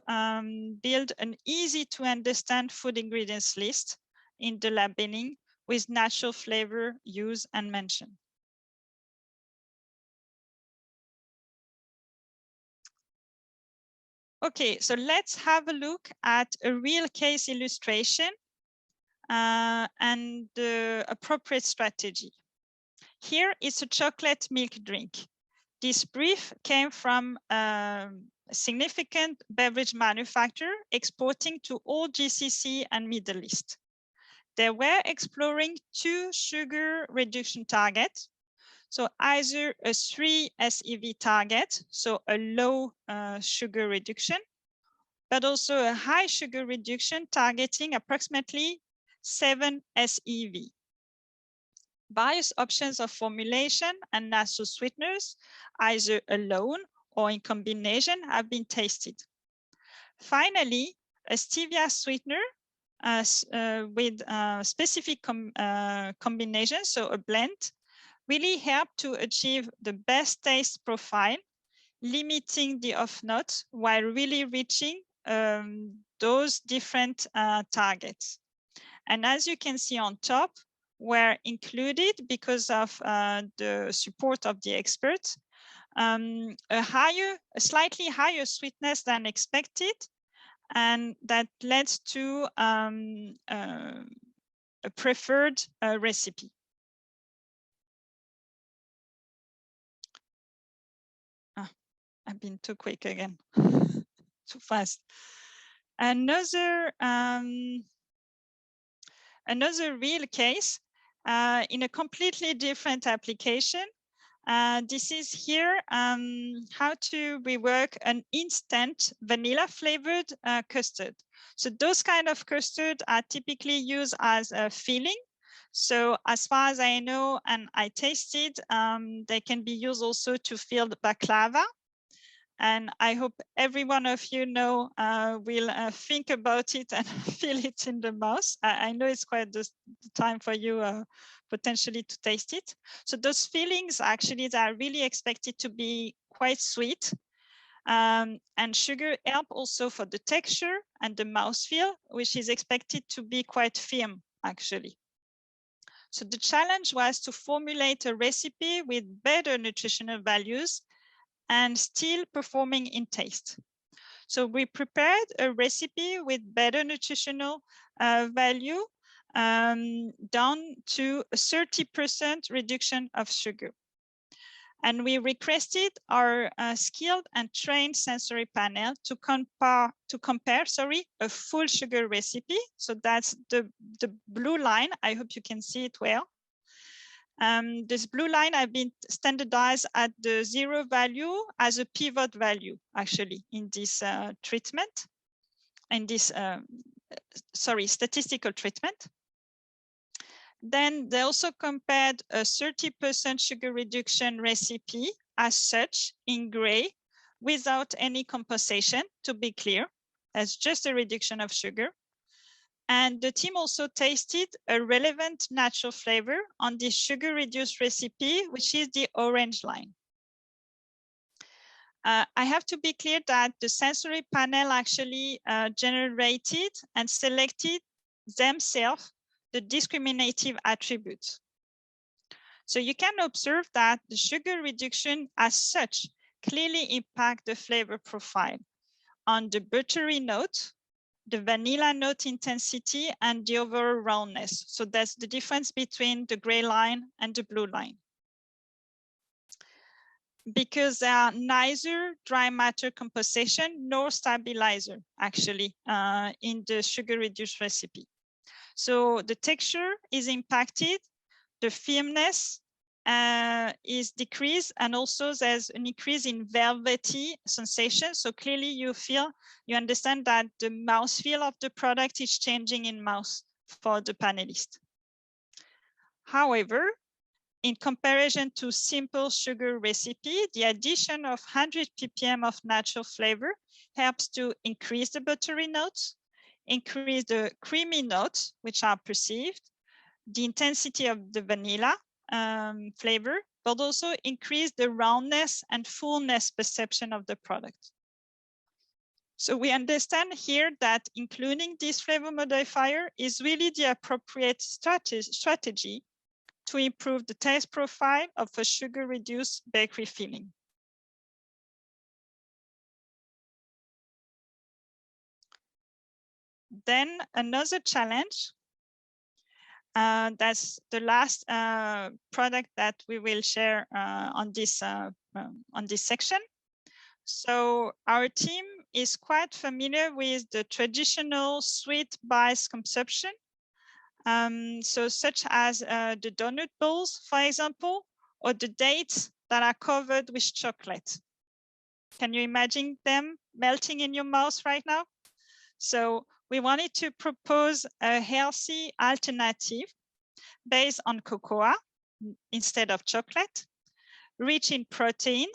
build an easy to understand food ingredients list in the labeling with natural flavor use and mention. Okay, so let's have a look at a real case illustration and the appropriate strategy. Here is a chocolate milk drink. This brief came from a significant beverage manufacturer exporting to all GCC and Middle East. They were exploring two sugar reduction targets. So either a 3 SEV target, so a low sugar reduction, but also a high sugar reduction targeting approximately 7 SEV. Various options of formulation and natural sweeteners, either alone or in combination, have been tested. Finally, a stevia sweetener with specific combination, so a blend, really help to achieve the best taste profile, limiting the off notes while really reaching those different targets. And as you can see on top, were included because of the support of the experts, a slightly higher sweetness than expected, and that led to a preferred recipe. I've been too quick again, too fast. Another real case in a completely different application. This is here how to rework an instant vanilla flavored custard. So those kind of custard are typically used as a filling. So as far as I know and I tasted, they can be used also to fill the baklava. And I hope every one of you know will think about it and feel it in the mouth. I know it's quite the time for you potentially to taste it. So those fillings actually are really expected to be quite sweet. And sugar help also for the texture and the mouthfeel, which is expected to be quite firm actually. So the challenge was to formulate a recipe with better nutritional values and still performing in taste. So we prepared a recipe with better nutritional value down to a 30% reduction of sugar. And we requested our skilled and trained sensory panel to compare a full sugar recipe. So that's the blue line. I hope you can see it well. This blue line has been standardized at the 0 value as a pivot value, actually, in this treatment, in this, statistical treatment. Then they also compared a 30% sugar reduction recipe as such in gray without any compensation, to be clear. That's just a reduction of sugar. And the team also tasted a relevant natural flavor on this sugar-reduced recipe, which is the orange line. I have to be clear that the sensory panel actually generated and selected themselves the discriminative attributes. So you can observe that the sugar reduction as such clearly impact the flavor profile on the buttery note, the vanilla note intensity, and the overall roundness. So that's the difference between the gray line and the blue line. Because they are neither dry matter composition nor stabilizer, actually, in the sugar-reduced recipe. So the texture is impacted, the firmness is decreased, and also there's an increase in velvety sensation. So clearly you understand that the mouthfeel of the product is changing in mouth for the panelist. However, in comparison to simple sugar recipe, the addition of 100 ppm of natural flavor helps to increase the buttery notes, increase the creamy notes, which are perceived, the intensity of the vanilla flavor, but also increase the roundness and fullness perception of the product. So we understand here that including this flavor modifier is really the appropriate strategy to improve the taste profile of a sugar-reduced bakery filling. Then another challenge, that's the last product that we will share on this section. So our team is quite familiar with the traditional sweet bias consumption. So such as the donut balls, for example, or the dates that are covered with chocolate. Can you imagine them melting in your mouth right now? So we wanted to propose a healthy alternative based on cocoa instead of chocolate, rich in protein,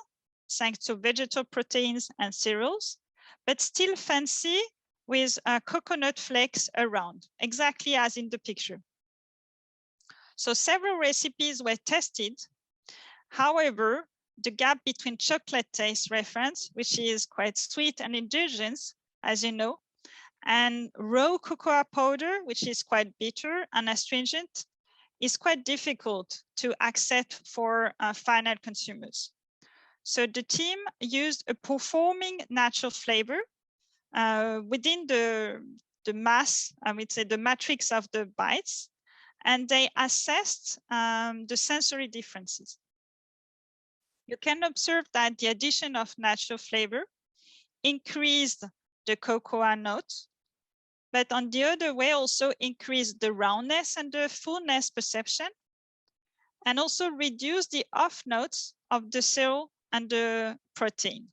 thanks to vegetable proteins and cereals, but still fancy with coconut flakes around, exactly as in the picture. So several recipes were tested. However, the gap between chocolate taste reference, which is quite sweet and indulgent, as you know, and raw cocoa powder, which is quite bitter and astringent, is quite difficult to accept for final consumers. So the team used a performing natural flavor within the mass, I would say the matrix of the bites, and they assessed the sensory differences. You can observe that the addition of natural flavor increased the cocoa notes, but on the other way also increase the roundness and the fullness perception, and also reduce the off notes of the cell and the protein.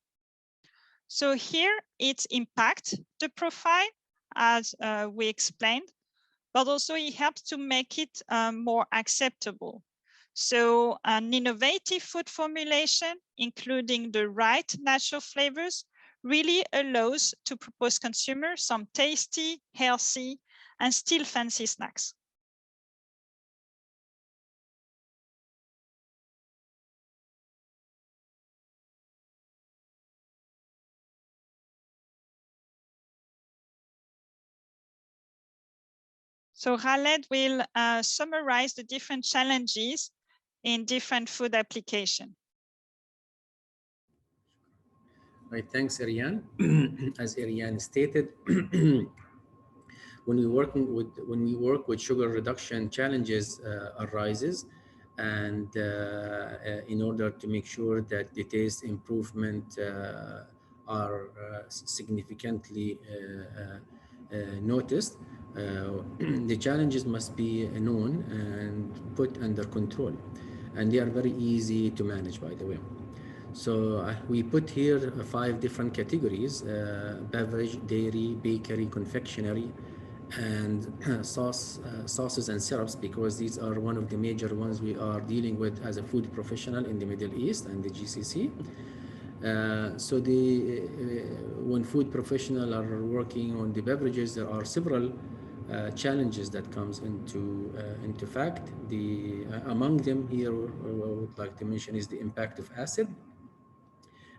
So here it impacts the profile as we explained, but also it helps to make it more acceptable. So an innovative food formulation, including the right natural flavors, really allows to propose consumers some tasty, healthy, and still fancy snacks. So Khaled will summarize the different challenges in different food application. Right, thanks, Ariane. As Ariane stated, when we work with sugar reduction, challenges arises, and in order to make sure that the taste improvement are significantly noticed, the challenges must be known and put under control, and they are very easy to manage, by the way. So we put here 5 different categories: beverage, dairy, bakery, confectionery, and sauces and syrups, because these are one of the major ones we are dealing with as a food professional in the Middle East and the GCC. So when food professionals are working on the beverages, there are several challenges that comes into fact. Among them here, I would like to mention is the impact of acid.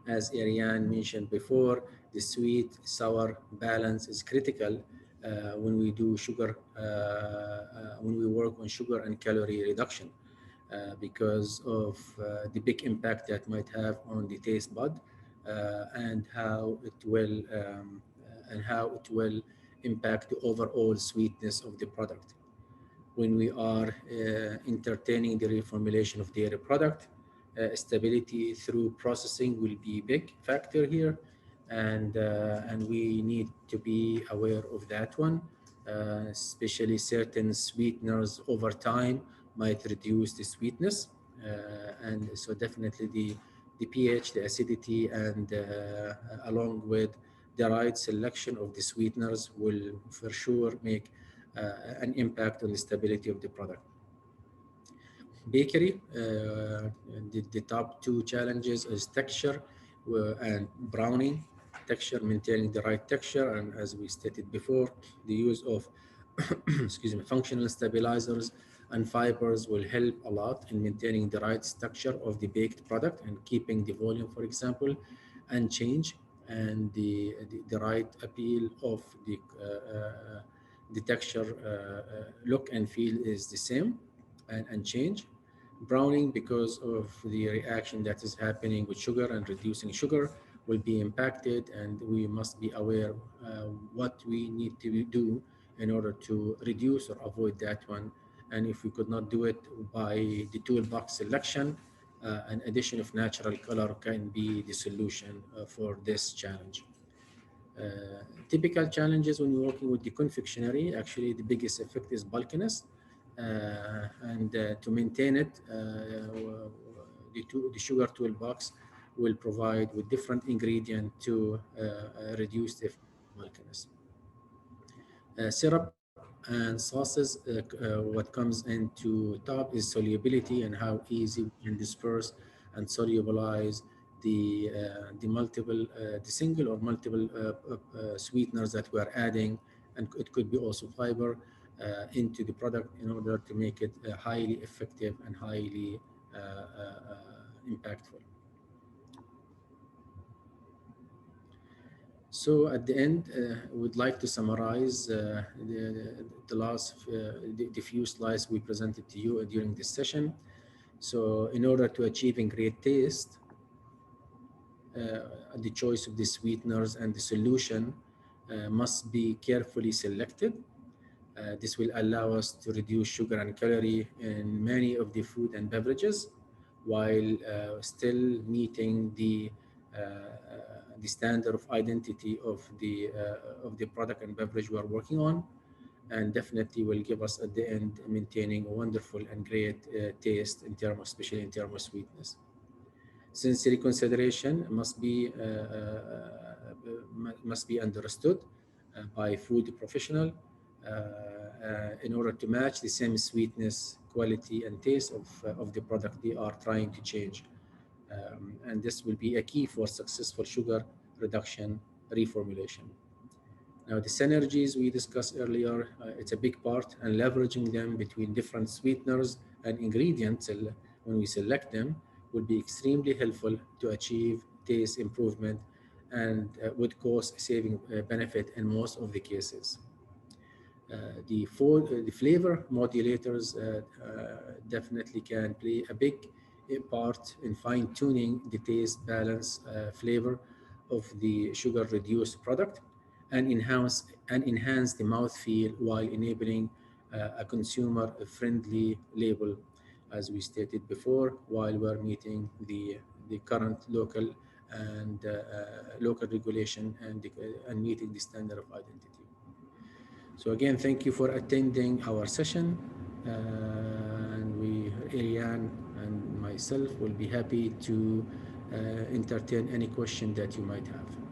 As Ariane mentioned before, the sweet-sour balance is critical when we do sugar, when we work on sugar and calorie reduction, because of the big impact that might have on the taste bud and how it will impact the overall sweetness of the product. When we are entertaining the reformulation of dairy product, stability through processing will be a big factor here, and we need to be aware of that one, especially certain sweeteners over time might reduce the sweetness, and so definitely the pH, the acidity, and along with the right selection of the sweeteners will for sure make an impact on the stability of the product. Bakery, the top 2 challenges is texture and browning. Texture, maintaining the right texture, and as we stated before, the use of excuse me, functional stabilizers and fibers will help a lot in maintaining the right structure of the baked product and keeping the volume, for example, unchanged, and the right appeal of the texture, look and feel is the same and change. Browning, because of the reaction that is happening with sugar and reducing sugar, will be impacted, and we must be aware what we need to do in order to reduce or avoid that one. And if we could not do it by the toolbox selection, an addition of natural color can be the solution for this challenge. Typical challenges when you're working with the confectionery, actually the biggest effect is bulkiness, and to maintain it, the sugar toolbox will provide with different ingredient to reduce the bulkiness. Syrup and sauces, what comes into top is solubility and how easy we can disperse and solubilize the multiple, the single or multiple sweeteners that we are adding, and it could be also fiber into the product in order to make it highly effective and highly impactful. So at the end, we'd like to summarize the few slides we presented to you during this session. So in order to achieving great taste, the choice of the sweeteners and the solution must be carefully selected. This will allow us to reduce sugar and calorie in many of the food and beverages, while still meeting the the standard of identity of the product and beverage we are working on, and definitely will give us at the end maintaining a wonderful and great taste in terms, especially in terms of sweetness. Sensory consideration must be understood by food professional in order to match the same sweetness, quality, and taste of the product they are trying to change. And this will be a key for successful sugar reduction reformulation. Now, the synergies we discussed earlier, it's a big part, and leveraging them between different sweeteners and ingredients when we select them will be extremely helpful to achieve taste improvement and would cost saving benefit in most of the cases. The flavor modulators definitely can play a big part in fine-tuning the taste, balance, flavor of the sugar-reduced product, and enhance the mouthfeel while enabling a consumer-friendly label, as we stated before, while we're meeting the current local and local regulation and meeting the standard of identity. So again, thank you for attending our session, and Ariane and myself will be happy to entertain any question that you might have.